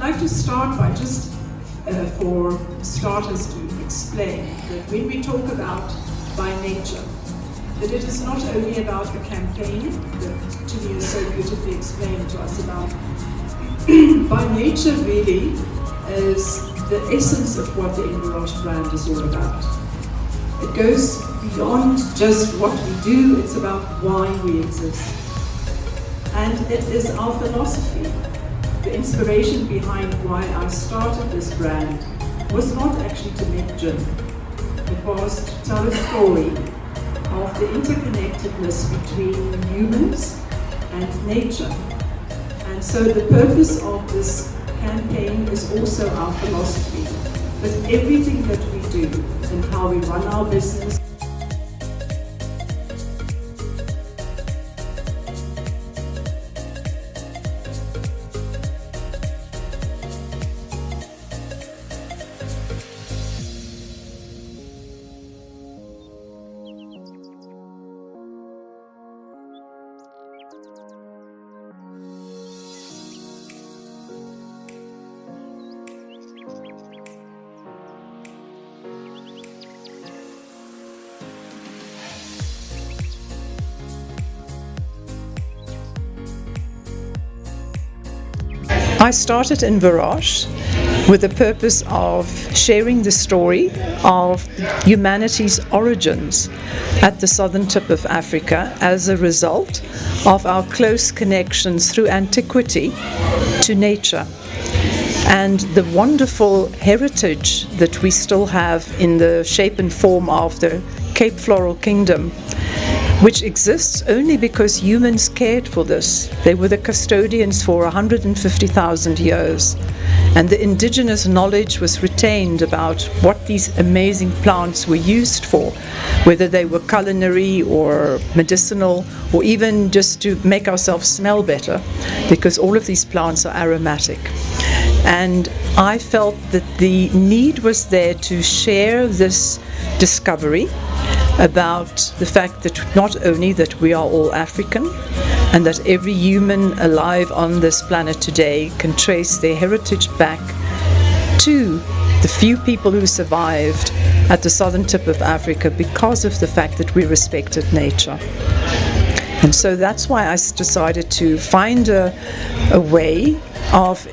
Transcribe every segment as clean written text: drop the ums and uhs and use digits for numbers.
like to start by just, for starters, to explain that when we talk about by nature, that it is not only about the campaign that Ginny has so beautifully explained to us about. By nature really is the essence of what the Inverroche brand is all about. It goes beyond just what we do, it's about why we exist. And it is our philosophy. The inspiration behind why I started this brand was not actually to make gin. It was to tell a story of the interconnectedness between humans and nature. And so the purpose of this campaign is also our philosophy. With everything that we do and how we run our business, I started Inverroche with the purpose of sharing the story of humanity's origins at the southern tip of Africa as a result of our close connections through antiquity to nature and the wonderful heritage that we still have in the shape and form of the Cape Floral Kingdom, which exists only because humans cared for this. They were the custodians for 150,000 years. And the indigenous knowledge was retained about what these amazing plants were used for, whether they were culinary or medicinal, or even just to make ourselves smell better, because all of these plants are aromatic. And I felt that the need was there to share this discovery about the fact that not only that we are all African and that every human alive on this planet today can trace their heritage back to the few people who survived at the southern tip of Africa because of the fact that we respected nature. And so that's why I decided to find a way of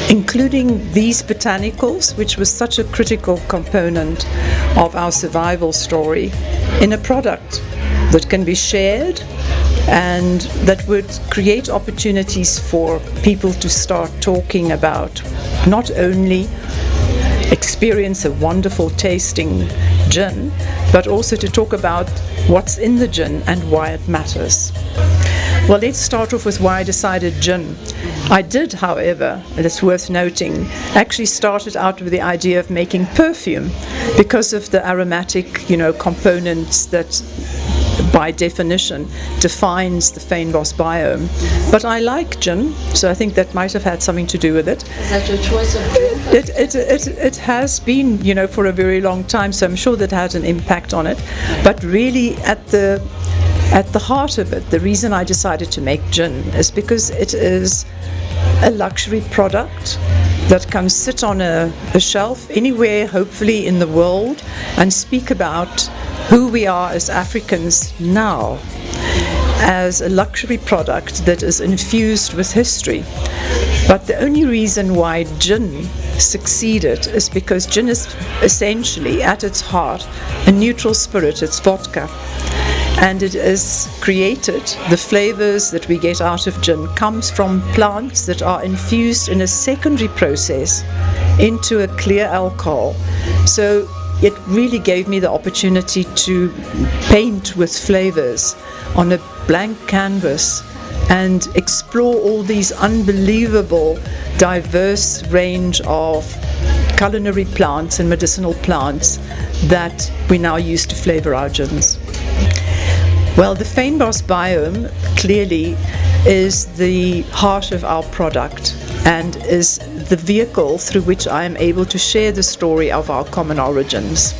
including these botanicals, which was such a critical component of our survival story, in a product that can be shared and that would create opportunities for people to start talking about not only experience a wonderful tasting gin, but also to talk about what's in the gin and why it matters. Well, let's start off with why I decided gin. I did, however, and it's worth noting, actually started out with the idea of making perfume because of the aromatic, components that by definition defines the fynbos biome. But I like gin, so I think that might have had something to do with it. Is that your choice of drink? It has been, for a very long time, so I'm sure that had an impact on it. But really at the heart of it, the reason I decided to make gin is because it is a luxury product that can sit on a shelf anywhere, hopefully in the world, and speak about who we are as Africans now, as a luxury product that is infused with history. But the only reason why gin succeeded is because gin is essentially, at its heart, a neutral spirit. It's vodka. And it is created, the flavors that we get out of gin comes from plants that are infused in a secondary process into a clear alcohol. So it really gave me the opportunity to paint with flavors on a blank canvas and explore all these unbelievable, diverse range of culinary plants and medicinal plants that we now use to flavor our gins. Well, the fynbos biome clearly is the heart of our product and is the vehicle through which I am able to share the story of our common origins.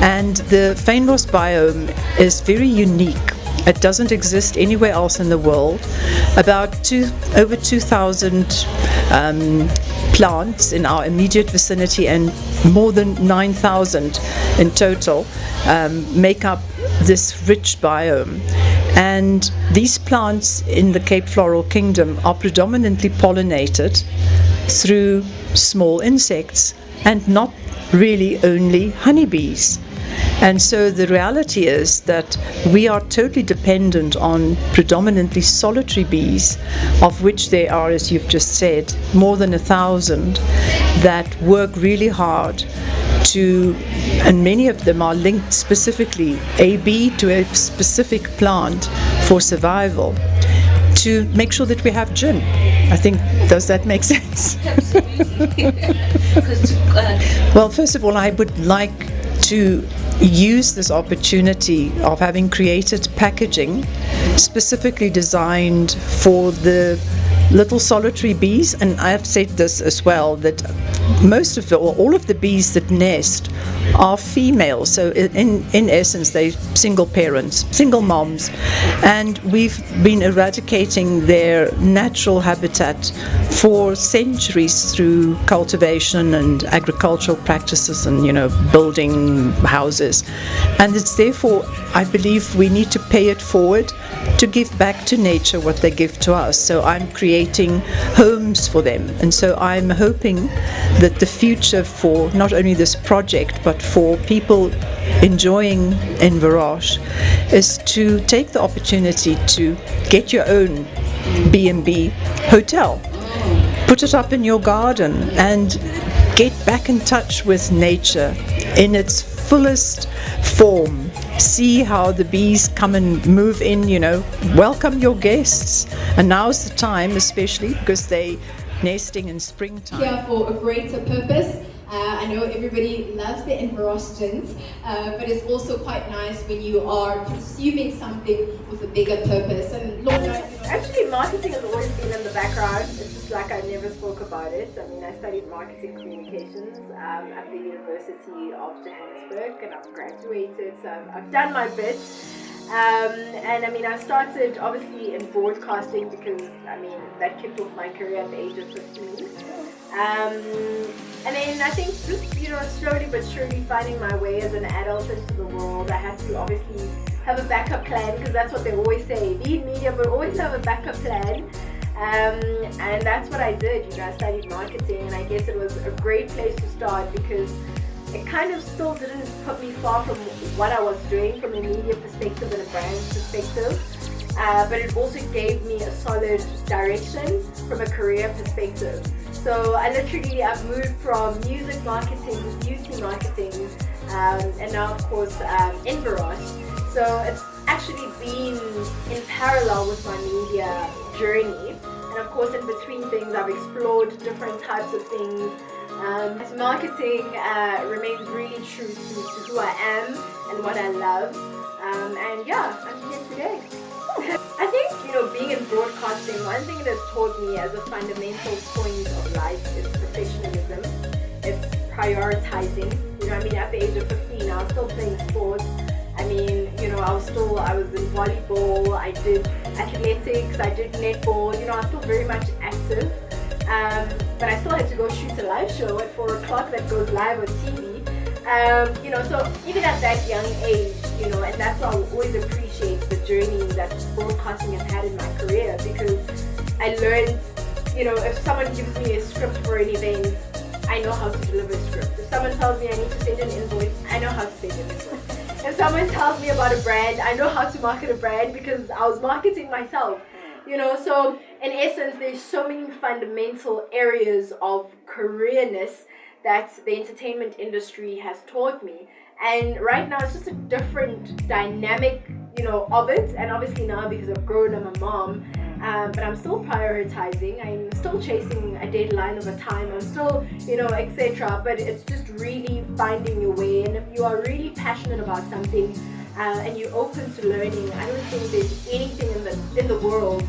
And the fynbos biome is very unique It doesn't exist anywhere else in the world. Over 2,000 plants in our immediate vicinity, and more than 9,000 in total make up this rich biome. And these plants in the Cape Floral Kingdom are predominantly pollinated through small insects and not really only honeybees. And so the reality is that we are totally dependent on predominantly solitary bees, of which there are, as you've just said, more than 1,000 that work really hard to, and many of them are linked specifically, a bee to a specific plant for survival, to make sure that we have gin. I think, does that make sense? Absolutely. Well, first of all, I would like to use this opportunity of having created packaging specifically designed for the little solitary bees, and I've said this as well, that most of all of the bees that nest are female, so in essence they're single parents, single moms, and we've been eradicating their natural habitat for centuries through cultivation and agricultural practices and building houses, and it's therefore, I believe, we need to pay it forward to give back to nature what they give to us. So I'm creating homes for them, and so I'm hoping that the future for not only this project but for people enjoying Inverroche is to take the opportunity to get your own B&B hotel, put it up in your garden, and get back in touch with nature in its fullest form. See how the bees come and move in, welcome your guests. And now's the time, especially because they nesting in springtime. Here for a greater purpose. I know everybody loves the Inverroche gins, but it's also quite nice when you are consuming something with a bigger purpose. And Lord knows, actually, marketing has always been in the background. It's just like I never spoke about it. I mean, I studied marketing communications at the University of Johannesburg, and I've graduated, so I've done my bit. And I mean, I started obviously in broadcasting because I mean that kicked off my career at the age of 15. And then I think just slowly but surely finding my way as an adult into the world, I had to obviously have a backup plan, because that's what they always say, be in media but always have a backup plan. And that's what I did. I studied marketing, and I guess it was a great place to start because it kind of still didn't put me far from what I was doing from a media perspective and a brand perspective, but it also gave me a solid direction from a career perspective. So I've moved from music marketing, beauty marketing, and now of course Inverroche. So it's actually been in parallel with my media journey, and of course in between things I've explored different types of things. Marketing remains really true to who I am and what I love, and yeah, I'm here today. I think, being in broadcasting, one thing it has taught me as a fundamental point of life is professionalism. It's prioritizing. At the age of 15, I was still playing sports. I was in volleyball, I did athletics, I did netball, I was still very much active. But I still had to go shoot a live show at 4 o'clock that goes live on TV. So even at that young age, and that's why I always appreciate the journey that broadcasting has had in my career, because I learned, if someone gives me a script for an event, I know how to deliver a script. If someone tells me I need to send an invoice, I know how to send an invoice. If someone tells me about a brand, I know how to market a brand because I was marketing myself. So in essence, there's so many fundamental areas of careerness that the entertainment industry has taught me. And right now it's just a different dynamic, of it. And obviously now because I've grown, I'm a mom, but I'm still prioritizing. I'm still chasing a deadline of a time. I'm still, etc. But it's just really finding your way. And if you are really passionate about something, and you're open to learning, I don't think there's anything in the world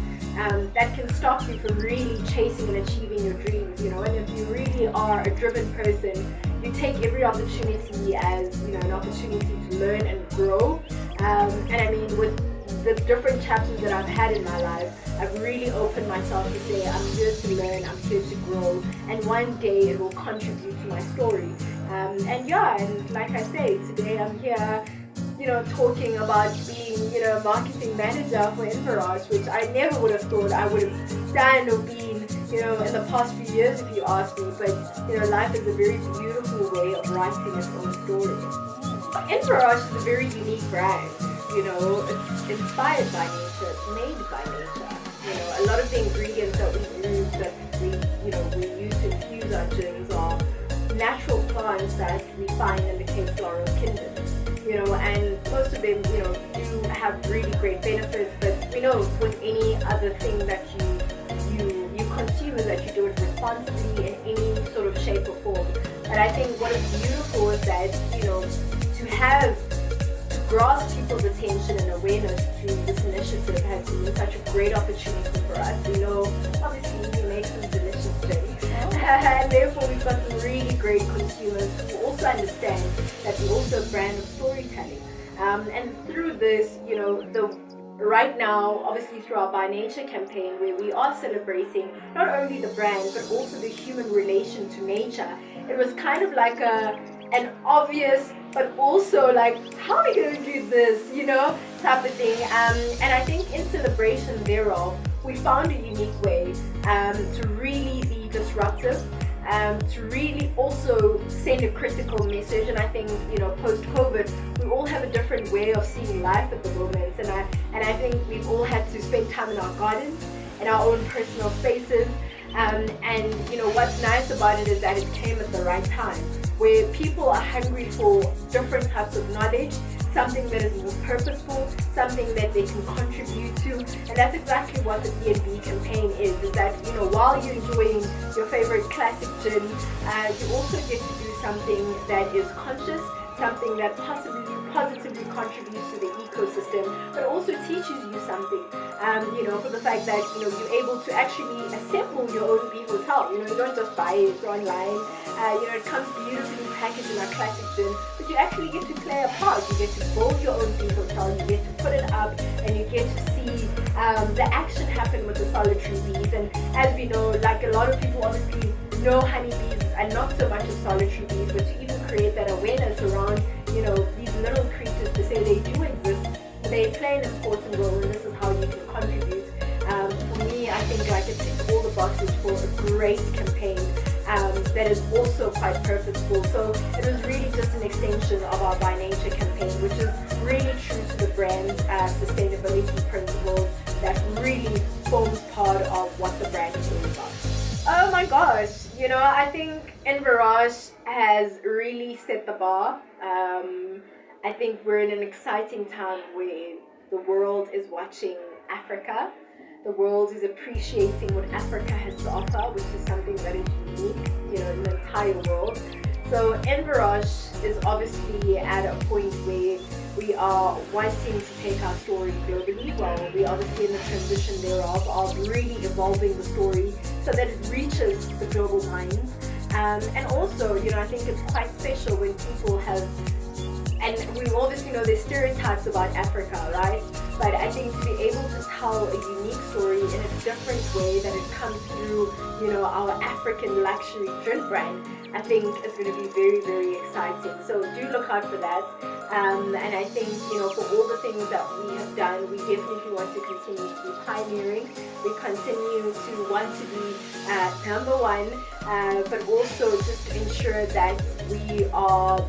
that can stop you from really chasing and achieving your dreams, and if you really are a driven person, you take every opportunity as, an opportunity to learn and grow, and I mean, with the different chapters that I've had in my life, I've really opened myself to say I'm here to learn, I'm here to grow, and one day it will contribute to my story. And like I say, today I'm here, talking about being, marketing manager for Inverroche, which I never would have thought I would have done or been, in the past few years if you ask me. But, life is a very beautiful way of writing its own story. Inverroche is a very unique brand. It's inspired by nature, it's made by nature. A lot of the ingredients that we use to infuse our gins are natural plants that we find in the Cape Floral Kingdom. And most of them, do have really great benefits, but we know with any other thing that you consume is that you do it responsibly in any sort of shape or form. But I think what is beautiful is that, to grasp people's attention and awareness through this initiative has been such a great opportunity for us. We know, obviously, we make some delicious drinks, and therefore we've got some really great consumers who also understand that we're also a brand of storytelling. And through this, right now, obviously through our By Nature campaign, where we are celebrating not only the brand, but also the human relation to nature, it was kind of like an obvious, but also like, how are we going to do this, type of thing. And I think in celebration thereof, we found a unique way to really be disruptive, to really also send a critical message. And I think, post-COVID, we all have a different way of seeing life at the moment. And I think we've all had to spend time in our gardens, in our own personal spaces. And what's nice about it is that it came at the right time, where people are hungry for different types of knowledge, something that is more purposeful, something that they can contribute to. And that's exactly what the B&B campaign is that, while you're enjoying your favorite classic gin, you also get to do something that is conscious, something that positively contributes to the ecosystem, but also teaches you something, for the fact that, you're able to actually assemble your own beef hotel. You don't just buy it online. It comes beautifully packaged in a classic gin, but you actually get to play a part. You get to build your own beef hotel, you get to put it up, and you get to see the action happen with the solitary bees. And as we know, like a lot of people obviously know honeybees and not so much as solitary bees, but to even create that awareness around, these little creatures, to say they do exist, they play an important role, and this is how you can contribute. For me, I think it ticks all the boxes for a great campaign that is also quite purposeful. So it was really just an extension of our By Nature campaign, which is really true to the brand's sustainability principles that really forms part of what the brand is all about. Oh my gosh, I think Inverroche has really set the bar. I think we're in an exciting time where the world is watching Africa. The world is appreciating what Africa has to offer, which is something that is unique, in the entire world. So Inverroche is obviously at a point where we are wanting to take our story globally. Well, we're obviously in the transition thereof of really evolving the story so that it reaches the global minds. And also, I think it's quite special when people have, and we obviously know there's stereotypes about Africa, right? But I think to be able to tell a unique story in a different way that it comes through, our African luxury gin brand, I think is going to be very, very exciting. So do look out for that. And I think, for all the things that we have done, we definitely want to continue to be pioneering. We continue to want to be number one, but also just to ensure that we are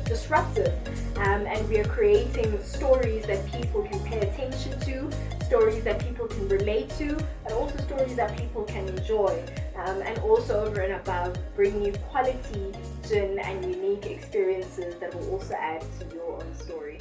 disruptive, and we are creating stories that people can pay attention to, stories that people can relate to, and also stories that people can enjoy, and also over and above bring you quality gin and unique experiences that will also add to your own story.